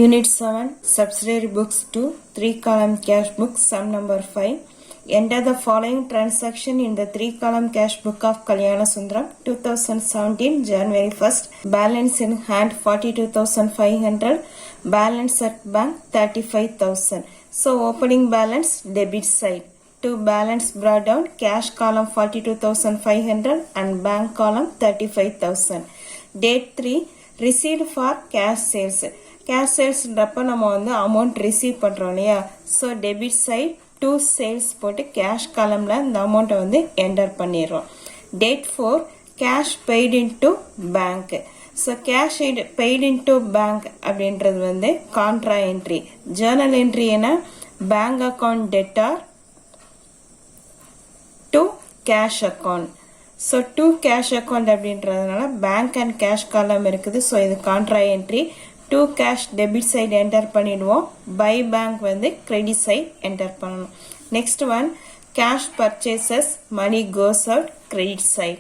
Unit 7 Subsidiary Books 2 3 column cash book sum number 5. Enter the following transaction in the 3 column cash book of Kalyana Sundaram 2017 January 1st. Balance in hand 42,500. Balance at bank 35,000. So opening balance debit side. To balance brought down cash column 42,500 and bank column 35,000. Date 3 received for cash sales. Cash சேல்ஸ்ன்றப்ப நம்ம வந்து amount receive பண்ணுறோம் இல்லையா. So debit side to sales போட்டு cash காலமில் இந்த அமௌண்ட்டை வந்து என்டர் பண்ணிடுறோம். Date 4 cash paid into bank. So cash paid into bank அப்படின்றது வந்து கான்ட்ரா என்ட்ரி. ஜேர்னல் என்ட்ரி என்ன, bank account debtor to cash account. So to cash account அப்படின்றதுனால பேங்க் அண்ட் கேஷ் காலம் இருக்குது. ஸோ இது contra entry. To cash debit side enter பண்ணிடுவோம். By bank வந்து credit side enter பண்ணணும். Next one cash purchases money goes out credit side.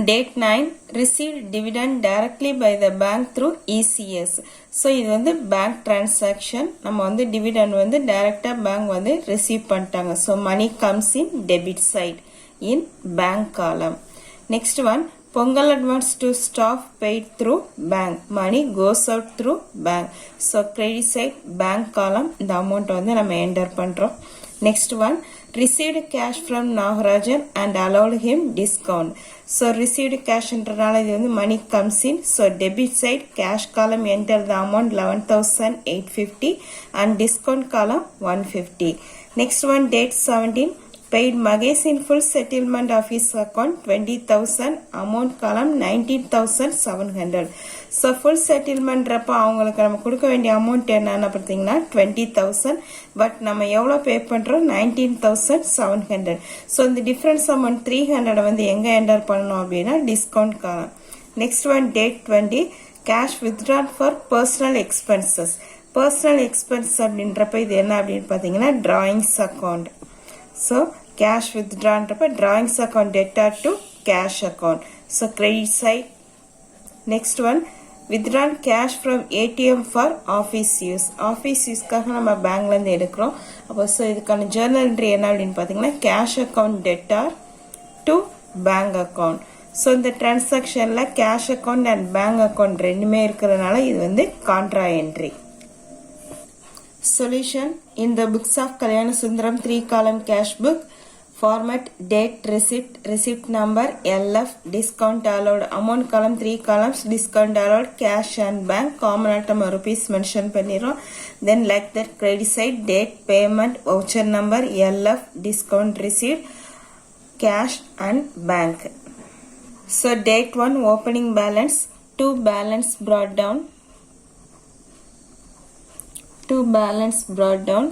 Date 9 received dividend directly by the bank through ECS. So இது வந்து bank transaction. நம்ம வந்து dividend வந்து டைரக்டா bank வந்து ரிசீவ் பண்ணிட்டாங்க. So money comes in debit side in bank column. Next one Pongal advance to staff paid through bank. Money goes out through bank. So credit side bank column the amount வந்து நம்ம enter பண்றோம். Next one received cash from Nagarajan and allowed him discount. So received cash என்றனால இது வந்து money comes in. So debit side cash column enter the amount 11,850 and discount column 150. Next one date 17 paid Magesh in full settlement of his account 20,000 amount column 19,700. So full settlement ரப்ப அவங்களுக்கு நம்ம கொடுக்க வேண்டிய amount என்னன்னு பார்த்தீங்கன்னா 20,000. But நம்ம எவ்வளோ பே பண்ணுறோம் 19,700. ஸோ இந்த டிஃபரன்ஸ் அமௌண்ட் 300 வந்து எங்கே என்டர் பண்ணணும் அப்படின்னா டிஸ்கவுண்ட் காலம். Next one date 20 cash withdrawn for personal expenses. Personal expense அப்படின்றப்ப இது என்ன அப்படின்னு பார்த்தீங்கன்னா drawings account. So cash withdrawn drawings account debtor to cash account. So credit side. Next one withdrawn cash from ATM for office use. Office use காக நம்ம பேங்க்ல இருந்து எடுக்கிறோம். அப்போ ஸோ இதுக்கான ஜேர்னல் என்ட்ரி என்ன அப்படின்னு பார்த்தீங்கன்னா cash account debtor to bank account. So இந்த டிரான்சாக்ஷன்ல cash account and bank account ரெண்டுமே இருக்கிறதுனால இது வந்து contra entry. Solution in the books of Kalyana Sundaram 3 column cash book. Format date receipt number LF discount allowed amount column 3 columns discount allowed cash and bank common item rupees mention பண்ணிரோம். Then like that credit side date payment voucher number LF discount received cash and bank. So date 1 opening balance 2 balance brought down. To balance brought down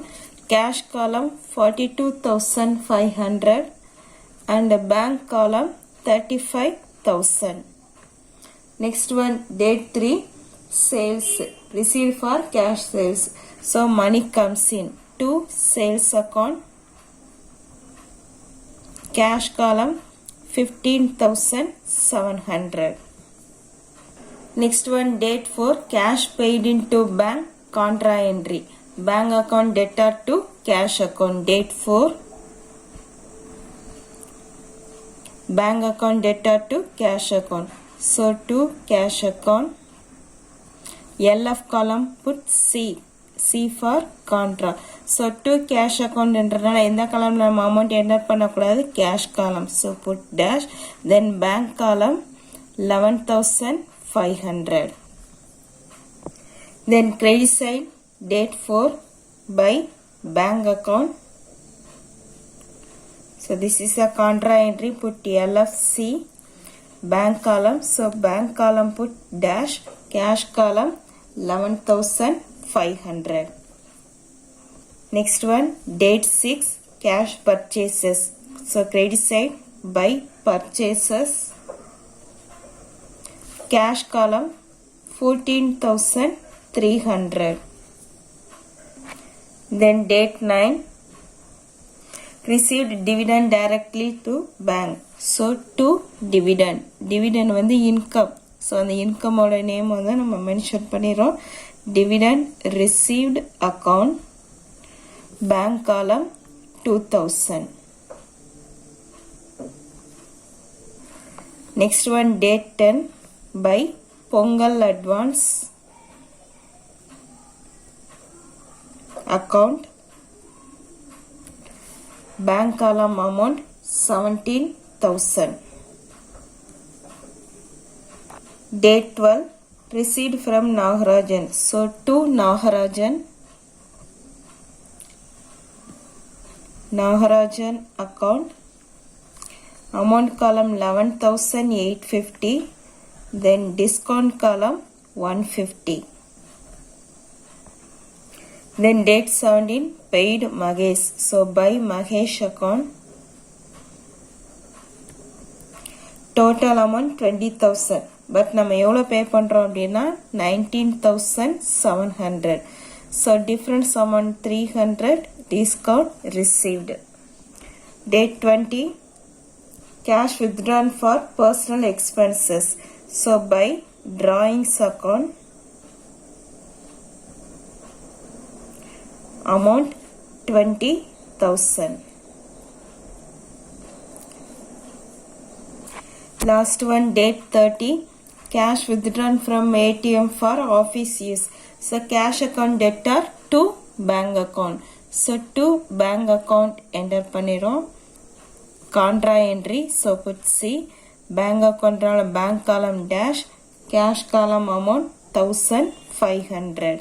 cash column 42,500 and bank column 35,000. Next one date 3 sales received for cash sales. So money comes in to sales account cash column 15,700. Next one date 4 cash paid into bank contra entry bank account debtor to cash account. Date 4 bank account debtor to cash account. So to cash account LF column put C for contra. So to cash account என்றனால எந்த காலம்ல நம்ம amount enter பண்ணக்கூடாது cash column. So put dash then bank column 11,500. Then credit side date 4 by bank account. So this is a contra entry put LFC bank column. So bank column put dash cash column 11,500. Next one date 6 cash purchases. So credit side by purchases cash column 14,300. Then date 9 received dividend directly to bank. So to dividend வந்து income. So அந்த இன்கமோட name வந்து நம்ம mention பண்ணிடுறோம். Dividend received account, bank காலம் 2000. Next one, date 10 by Pongal advance account, bank column amount 17,000. Date 12, received from Nagarajan. So to Nagarajan account, amount column 11,850, then discount column 150. Then date 17, paid Mahesh. So by Mahesh account, total amount 20,000. But நம்ம எவ்வளோ பே பண்ணுறோம் அப்படின்னா 19,700. So difference amount 300, discount received. Date 20, cash withdrawn for personal expenses. So by drawings account, amount 20,000. Last one, date 30, cash withdrawn from ATM for office use. So cash account debtor to bank account. So to bank account enter பண்ணிரும். Contra entry, so put C. Bank account bank column dash, cash column amount 1,500.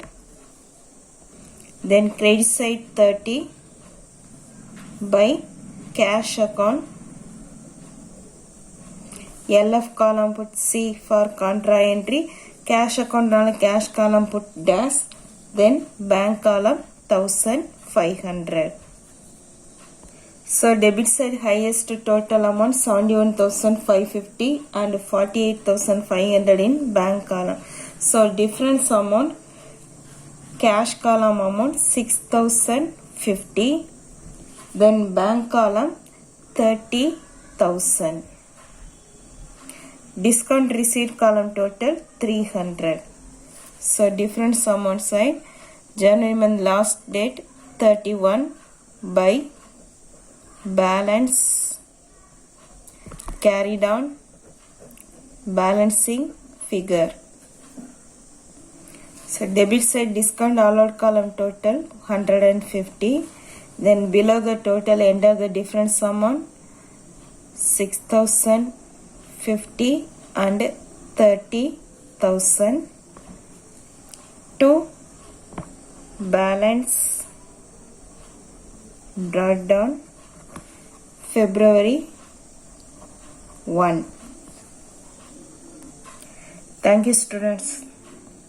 Then credit side 30 by cash account, LF column put C for contra entry, cash account cash column put dash, then bank column 1,500. So debit side highest total amount 71,550 and 48,500 in bank column. So difference amount, cash column amount 6,050, then bank column 30,000. Discount receipt column total 300. So difference amount side, January month last date 31 by balance carried on balancing figure. So debit side discount allowed column total 150. Then below the total enter the difference amount 6,050 and 30,000 to balance brought down February 1. Thank you, students.